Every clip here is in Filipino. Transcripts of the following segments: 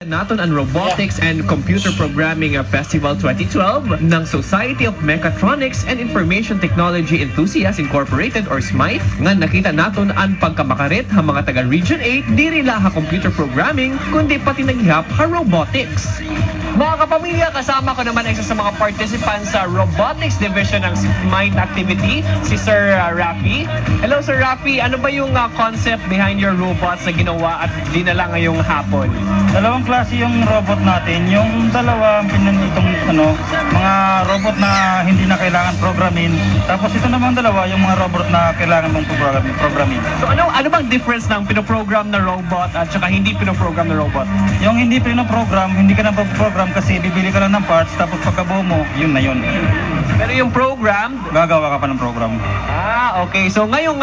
Naton ang Robotics and Computer Programming Festival 2012 ng Society of Mechatronics and Information Technology Enthusiasts Incorporated or SMITE nga nakita naton ang pagkamakarit ng mga taga Region 8 di rila ha computer programming kundi pati naghihap ha robotics. Mga kapamilya, kasama ko naman isa sa mga participants sa Robotics Division ng SMITE activity, si Sir Rafi. Hello Sir Rafi, ano ba yung concept behind your robots na ginawa at dinala ngayong hapon? Dalawang klase yung robot natin. Yung dalawa, itong mga robot na hindi na kailangan programin. Tapos ito naman dalawa, yung mga robot na kailangan mong programin. So ano bang difference ng pinoprogram na robot at saka hindi pinoprogram na robot? Yung hindi pinoprogram, hindi ka na program kasi bibili ka lang ng parts, tapos pagkabuo mo, yun na yun. Pero yung program, gagawa ka pa ng program. Okay. So ngayong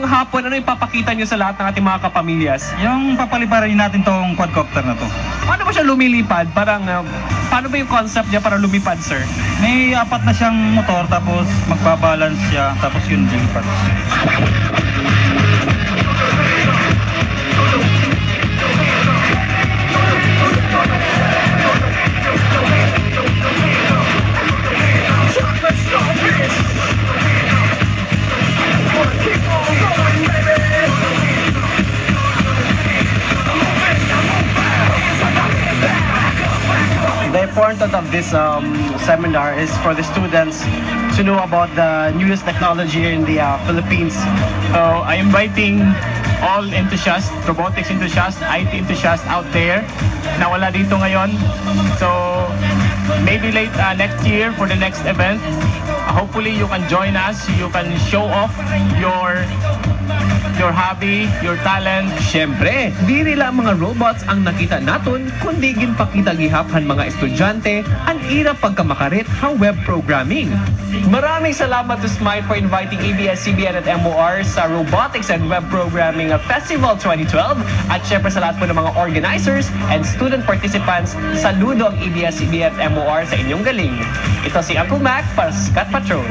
hapon, ano ipapakita nyo sa lahat ng ating mga kapamilyas? Yung papaliparin natin tong quadcopter na to. Paano ba siya lumilipad? Paano ba yung concept niya para lumipad, sir? May apat na siyang motor, tapos magbabalance siya, tapos yun lilipad. The importance of this seminar is for the students to know about the newest technology here in the Philippines. So I'm inviting all enthusiasts, robotics enthusiasts, IT enthusiasts out there na wala dito ngayon. So maybe late next year for the next event, hopefully you can join us. You can show off your hobby, your talent. Siyempre, di nila mga robots ang nakita naton, kundi ginpakita gihaphan mga estudyante ang irap pagkamakarit ng web programming. Maraming salamat to SMITE for inviting ABS-CBN at MOR sa Robotics and Web Programming Festival 2012 at syempre sa lahat po ng mga organizers and student participants. Saludo ang ABS-CBN at MOR sa inyong galing. Ito si Uncle Mac para sa Scat Patrol.